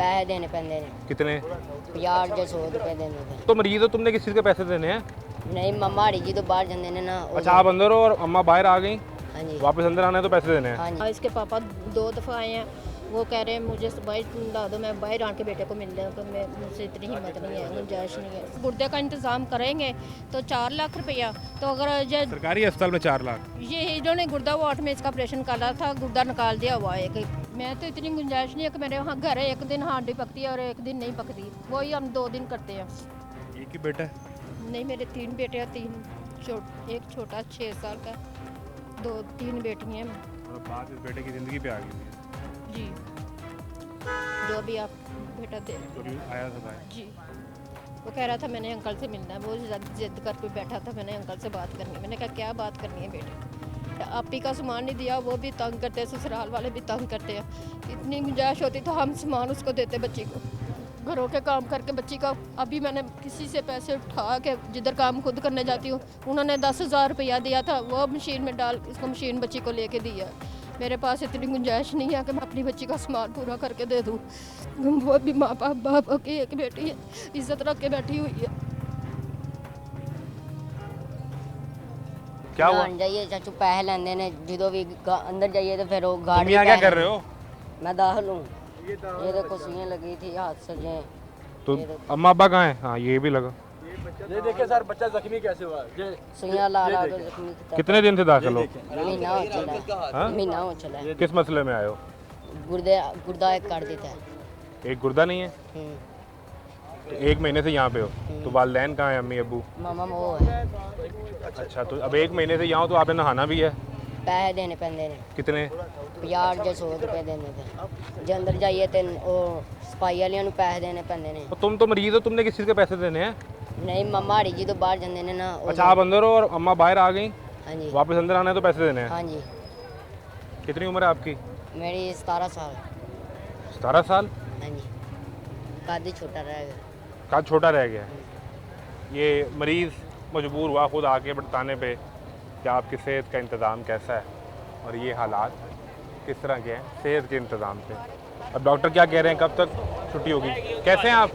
पैसे देने पैंदे ने कितने? 50 ਜਾਂ 100 रुपए देने थे। तो मरीज हो, तुमने किस चीज़ के पैसे देने हैं? नहीं मम्मा हरी जी तो बाहर जाते ने ना अच्छा आप अंदर हो और अम्मा बाहर आ गई, हाँ जी वापस अंदर आना है तो पैसे देने हैं। हाँ जी इसके पापा 2 दफ़ा आए हैं, वो कह रहे हैं मुझे बाहर ला दो, मैं बाहर आके बेटे को मिल जाऊँ, मैं मुझसे इतनी हिम्मत नहीं है, गुंजाइश नहीं है। गुर्दे का इंतज़ाम करेंगे तो 4 लाख रुपया, तो अगर ये सरकारी अस्पताल में 4 लाख। इन्होंने गुर्दा वार्ड में इसका ऑपरेशन करा था, गुर्दा निकाल दिया हुआ है कि मैं तो इतनी गुंजाइश नहीं है कि मेरे वहाँ घर है, एक दिन हांडी पकती है और एक दिन नहीं पकती, वही हम 2 दिन करते हैं। एक ही बेटा है? नहीं मेरे 3 बेटे हैं, एक छोटा 6 साल का, 3 बेटियाँ हैं और बात इस बेटे की ज़िंदगी पे आ गई थी। जी। जो भी आप बेटा दे कभी आया था भाई? जी, वो कह रहा था मैंने अंकल से मिलना है, वो जिद करके बैठा था, मैंने अंकल से बात करनी है। मैंने कहा क्या बात करनी है बेटे, आप ही का सामान नहीं दिया, वो भी तंग करते हैं, ससुराल वाले भी तंग करते हैं। इतनी गुंजाइश होती तो हम सामान उसको देते बच्ची को, घरों के काम करके बच्ची का। अभी मैंने किसी से पैसे उठा के जिधर काम खुद करने जाती हूँ, उन्होंने 10,000 रुपया दिया था, वो मशीन में डाल इसको मशीन बच्ची को लेके दिया। मेरे पास इतनी गुंजाइश नहीं है कि मैं अपनी बच्ची का सामान पूरा करके दे दूँ। वो भी माँ बाप की एक बेटी है, इज्जत रख के बैठी हुई है। क्या हुआ? जान जाइए चाचू पैसे लेंदे ने ਜਦੋਂ ਵੀ अंदर जाइए तो फिर वो गाड़ी तुम यहाँ क्या कर रहे हो? मैं दाखिल हूँ। ये देखो सुइयां लगी थी हाथ से जे तो अम्मा अब्बा कहाँ हैं? हाँ ये भी लगा। ये देखिए सर बच्चा जख्मी कैसे हुआ ये सुइयां ला के जख्मी किया। कितने दिन से दाखिल हो? महीना हो चला है। हाँ? महीना हो चला है। किस मसले में आए हो? गुर्दा एक काट देता है। एक गुर्दा नहीं है हम्म, तो 1 महीने से यहाँ पे हो, तो वालिदैन कहाँ हैं, अम्मी अब्बू? मामा वो है अच्छा तो अब 1 महीने से यहाँ हो तो आपने नहाना भी है? पैसे देने पैंदे ने कितने? 50 ਜਾਂ 100 रुपए देने थे। जे अंदर जाइए तो वो सफाई वालियां ਨੂੰ पैसे देने पैंदे ने। तो तुम तो मरीज हो, तुमने किस चीज़ के पैसे देने हैं? नहीं मम्मा हरी जी तो बाहर जाते ने ना अच्छा आप अंदर हो और अम्मा बाहर आ गई, हाँ जी वापस अंदर आना है तो पैसे देने हैं। हाँ जी कितनी उम्र है आपकी? मेरी 17 साल 17 साल? हाँ जी कादी छोटा रह गया। का छोटा रह गया है। ये मरीज़ मजबूर हुआ खुद आके बताने पे कि आपकी सेहत का इंतज़ाम कैसा है और ये हालात किस तरह के हैं सेहत के इंतज़ाम पे। अब डॉक्टर क्या कह रहे हैं, कब तक छुट्टी होगी? कैसे हैं आप?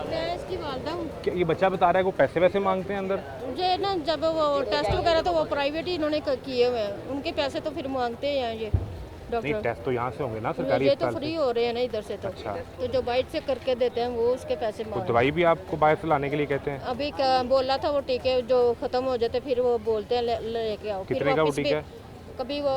मैं इसकी वालदा हूँ। क्या ये बच्चा बता रहा है कि पैसे वैसे मांगते हैं अंदर? मुझे ना जब वो टेस्ट वगैरह तो वो प्राइवेट ही इन्होंने किए हुए हैं, उनके पैसे तो फिर मांगते हैं ये नहीं डॉक्टर। टेस्ट तो यहाँ से होंगे ना सरकारी ये तो अस्पताल फ्री से। हो रहे हैं ना इधर से तो। अच्छा। तो जो बाइट से करके देते हैं वो उसके पैसे तो मांग। दवाई भी आपको बाहर से लाने के लिए कहते हैं? अभी बोला था वो टीके जो खत्म हो जाते फिर वो बोलते हैं लेके आओ। फिर कितने का वो वापस भी टीका है? कभी वो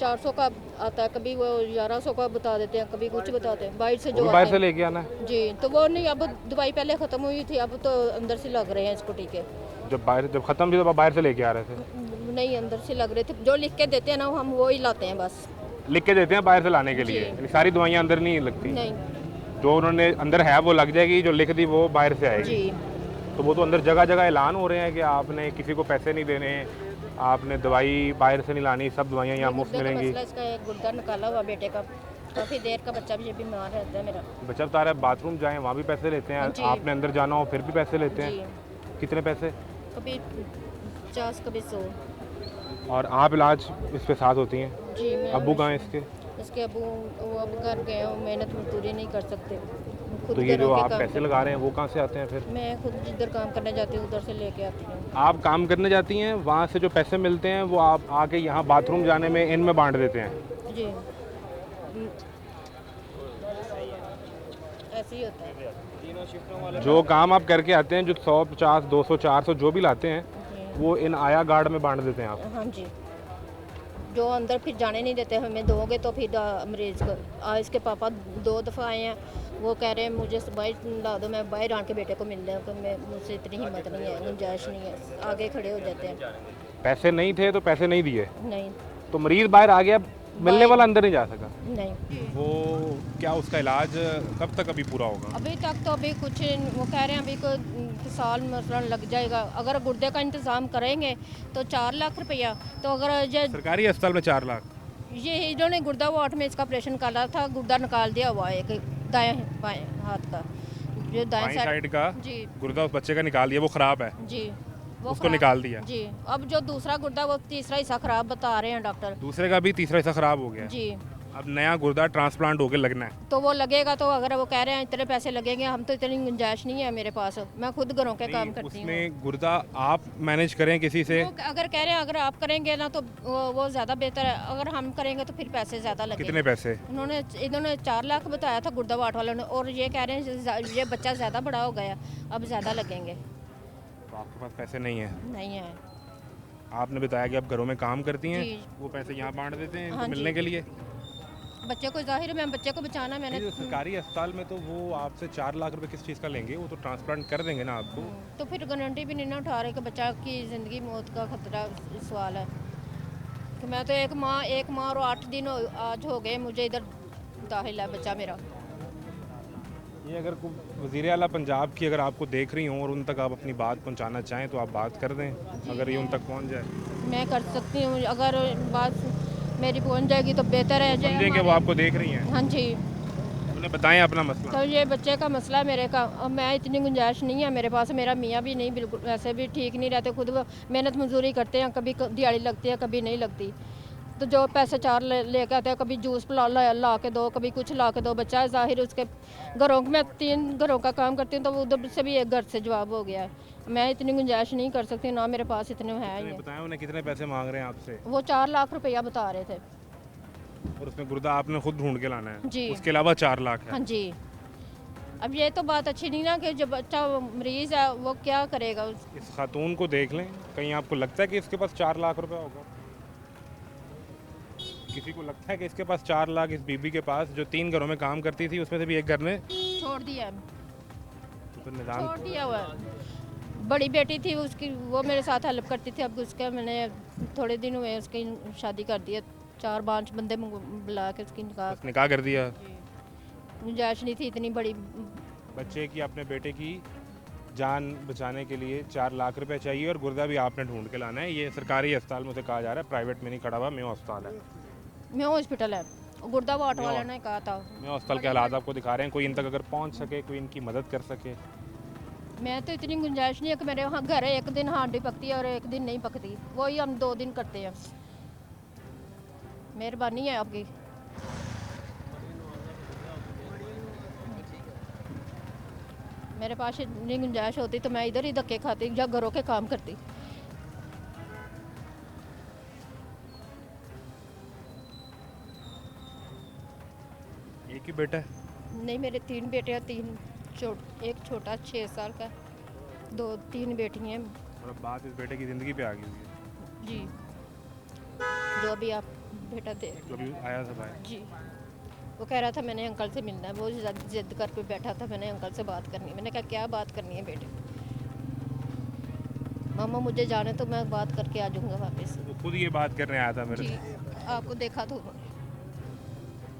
400 का आता है, कभी वो 1100 का बता देते हैं, कभी कुछ बताते हैं बाइट से वो जो भी बाहर आते से हैं। लेके आना है? जी तो वो नहीं, अब दवाई पहले ख़त्म हुई थी, अब तो अंदर से लग रहे हैं इसको टीके। जब ख़त्म थी तो आप बाहर से लेके आ रहे थे? नहीं अंदर से लग रहे थे, जो लिख के देते हैं ना हम वो ही लाते हैं बस। लिख के देते हैं बाहर से लाने के लिए? जी। यानी सारी दवाइयाँ अंदर नहीं लगती? नहीं जो उन्होंने अंदर है वो लग जाएगी, जो लिख दी वो बाहर से आएगी। जी तो वो तो अंदर जगह जगह ऐलान हो रहे हैं कि आपने किसी को पैसे नहीं देने, आपने दवाई बाहर से नहीं लानी, सब दवाइयाँ यहाँ मुफ्त गुर्दे का मिलेंगी। मसला, इसका एक गुर्दा निकाला हुआ बेटे का, काफ़ी देर का बच्चा भी बीमार रहता है मेरा। बच्चा बता रहा है बाथरूम जाएं वहाँ भी पैसे लेते हैं, जी। आपने अंदर जाना हो फिर भी पैसे लेते जी हैं। कितने पैसे? कभी 50 कभी 100। और आप इलाज इस पे साथ होती हैं? जी मैं अब्बू कहाँ हैं इसके? इसके अबू वो अब घर गए हो, मेहनत मजदूरी नहीं कर सकते खुद तो ये जो घरों के आप काम पैसे लगा रहे हैं वो कहाँ से आते हैं फिर? मैं खुद जिधर काम करने जाती हूँ उधर से लेके आती हूँ। आप काम करने जाती हैं, वहाँ से जो पैसे मिलते हैं वो आप आके यहाँ बाथरूम जाने में इनमें बांट देते हैं? जी ऐसे ही होता है। जो काम आप करके आते हैं, जो 100 50 200 400 जो भी लाते हैं जी वो इन आया गार्ड में बांट देते हैं आप? हाँ जी, जो अंदर फिर जाने नहीं देते, हमें दोगे तो फिर मरीज को। इसके पापा 2 दफ़ा आए हैं, वो कह रहे हैं मुझे बाहर ला दो, मैं बाहर आके बेटे को मिल जाऊँ, मैं मुझसे इतनी हिम्मत नहीं है, गुंजाइश नहीं है। आगे खड़े हो जाते हैं। पैसे नहीं थे तो पैसे नहीं दिए, नहीं तो मरीज बाहर आ गया, मिलने वाला अंदर नहीं जा सका। नहीं वो क्या उसका इलाज कब तक अभी पूरा होगा? अभी तक तो अभी कुछ वो कह रहे हैं अभी कोई साल मसलन लग जाएगा। अगर गुर्दे का इंतज़ाम करेंगे तो 4 लाख रुपया, तो अगर ये सरकारी अस्पताल में 4 लाख? इन्होंने गुर्दा वार्ड में इसका ऑपरेशन करा था, गुर्दा निकाल दिया हुआ है एक दाएं बाएं हाथ का, जो दाएं बाईं साइड का जी गुर्दा उस बच्चे का निकाल दिया, वो खराब है, जी वो उसको खराब- निकाल दिया। जी। अब जो दूसरा गुर्दा वो तीसरा हिस्सा खराब बता रहे हैं डॉक्टर। दूसरे का भी तीसरा हिस्सा खराब हो गया। जी अब नया गुर्दा ट्रांसप्लांट होकर लगना है। तो वो लगेगा, तो अगर वो कह रहे हैं इतने पैसे लगेंगे, हम तो इतनी गुंजाइश नहीं है मेरे पास, मैं खुद घरों के काम करती हूँ। उसमें गुर्दा आप मैनेज करें किसी से? वो अगर कह रहे हैं अगर आप करेंगे ना तो वो ज़्यादा बेहतर है, अगर हम करेंगे तो फिर पैसे ज़्यादा लगेंगे। कितने पैसे? इन्होंने 4 लाख बताया था गुर्दा वाट वालों ने, और ये कह रहे हैं ये बच्चा ज़्यादा बड़ा हो गया, अब ज़्यादा लगेंगे। तो आपके पास पैसे नहीं है? नहीं है। आपने बताया कि आप घरों में काम करती हैं, जी। वो पैसे यहाँ बांट देते हैं इनको हाँ जी। मिलने के लिए? बच्चे को जाहिर है मैं बच्चे को बचाना, मैंने जो सरकारी अस्पताल में तो वो आपसे 4 लाख रुपए किस चीज़ का लेंगे? वो तो ट्रांसप्लांट कर देंगे ना आपको। तो फिर गारंटी भी नहीं ना उठा रहे कि बच्चा की ज़िंदगी मौत का खतरा सवाल है कि मैं तो एक माँ और 8 दिन आज हो गए मुझे इधर दाखिल है बच्चा मेरा। ये अगर वज़ीर आला पंजाब की अगर आपको देख रही हों और उन तक आप अपनी बात पहुंचाना चाहें तो आप बात कर दें, अगर ये उन तक पहुंच जाए। मैं कर सकती हूँ, अगर बात मेरी पहुंच जाएगी तो बेहतर है। समझें कि वो आपको देख रही हैं, हाँ जी। उन्हें बताएं अपना मसला। तो ये बच्चे का मसला है मेरे का, अब मैं इतनी गुंजाइश नहीं है मेरे पास, मेरा मियाँ भी नहीं, बिल्कुल वैसे भी ठीक नहीं रहते, खुद वो मेहनत मजदूरी करते हैं, कभी दिहाड़ी लगती है कभी नहीं लगती, तो जो पैसे 4 लेके आते हैं, कभी जूस ला के दो, कभी कुछ ला के दो, बच्चा है जाहिर उसके घरों में 3 घरों का काम करती हूँ, तो वो उधर से भी एक घर से जवाब हो गया है। मैं इतनी गुंजाइश नहीं कर सकती, ना मेरे पास इतने हैं ही। बताएं उन्हें कितने पैसे मांग रहे हैं आपसे? वो 4 लाख रुपया बता रहे थे। और उसमें गुर्दा आपने खुद ढूंढ के लाना है? जी। उसके अलावा 4 लाख है? हाँ जी। अब ये तो बात अच्छी नहीं ना कि जब बच्चा मरीज है वो क्या करेगा। इस खातून को देख लें, कहीं आपको लगता है कि इसके पास 4 लाख रुपए होगा? किसी को लगता है कि इसके पास 4 लाख इस बीबी के पास, जो 3 घरों में काम करती थी उसमें से भी एक घर ने छोड़ दिया, तो निजाम छोड़ दिया हुआ है। बड़ी बेटी थी उसकी, वो मेरे साथ हेल्प करती थी, अब उसका मैंने थोड़े दिन हुए उसकी शादी कर दी है, 4-5 बंदे बुला के उसकी निकाह कर दिया। गुंजाइश नहीं थी इतनी बड़ी। बच्चे की, अपने बेटे की जान बचाने के लिए 4 लाख रुपए चाहिए और गुर्दा भी आपने ढूंढ के लाना है। ये सरकारी अस्पताल में से कहा जा रहा है, प्राइवेट में नहीं खड़ा हुआ, मेयो अस्पताल है। मेयो हॉस्पिटल है, गुर्दा वाट वाले ने कहा था। मेयो अस्पताल के हालात आपको दिखा रहे हैं, कोई इन तक अगर पहुंच सके, कोई इनकी मदद कर सके। मैं तो इतनी गुंजाइश नहीं है कि मेरे वहाँ घर है, एक दिन हांडी पकती है और एक दिन नहीं पकती, वही हम 2 दिन करते हैं। मेहरबानी है आपकी। मेरे पास इतनी गुंजाइश होती तो मैं इधर ही धक्के खाती या घरों के काम करती। एक ही बेटा है? नहीं, मेरे 3 बेटे हैं, एक छोटा 6 साल का, 3 बेटी हैं। और अब बात इस बेटे की ज़िंदगी पे आ गई हुई है। जी, जो भी आप बेटा दे जो अभी आया था भाई, जी, वो कह रहा था मैंने अंकल से मिलना है, वो जिद करके बैठा था, मैंने अंकल से बात करनी है। मैंने कहा क्या बात करनी है बेटे? मामा मुझे जाने तो मैं बात करके आ जाऊँगा वापस। वो खुद ये बात करने आया था मेरे जी, से। आपको देखा तो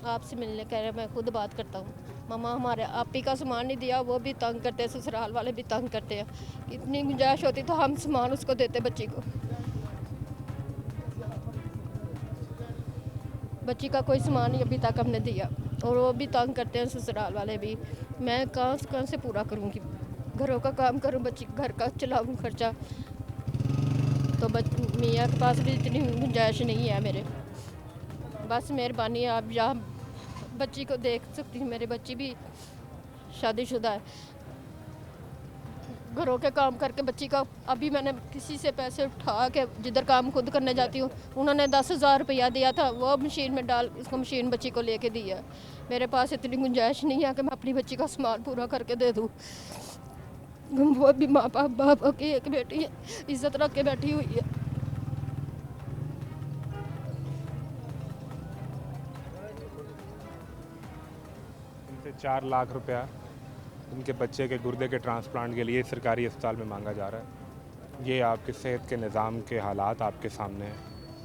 आपसे मिलने कह रहे मैं खुद बात करता हूँ। मामा हमारे आप ही का सामान नहीं दिया, वो भी तंग करते हैं, ससुराल वाले भी तंग करते हैं। इतनी गुंजाइश होती तो हम सामान उसको देते बच्ची को। बच्ची का कोई सामान नहीं अभी तक हमने दिया, और वो भी तंग करते हैं ससुराल वाले भी। मैं कहाँ से पूरा करूँगी? घरों का काम करूँ, बच्ची घर का चलाऊँ खर्चा, तो मियाँ के पास भी इतनी गुंजाइश नहीं है मेरे। बस मेहरबानी है, आप यहाँ बच्ची को देख सकती हूँ, मेरी बच्ची भी शादीशुदा है। घरों के काम करके बच्ची का, अभी मैंने किसी से पैसे उठा के जिधर काम खुद करने जाती हूँ, उन्होंने 10,000 रुपया दिया था, वो मशीन में डाल उसको मशीन बच्ची को लेके दी है। मेरे पास इतनी गुंजाइश नहीं है कि मैं अपनी बच्ची का सामान पूरा करके दे दूँ। वो भी माँ बाप की एक बेटी है, इज्जत रख के बैठी हुई है। इनसे 4 लाख रुपया उनके बच्चे के गुर्दे के ट्रांसप्लांट के लिए सरकारी अस्पताल में मांगा जा रहा है। ये आपके सेहत के निज़ाम के हालात आपके सामने हैं।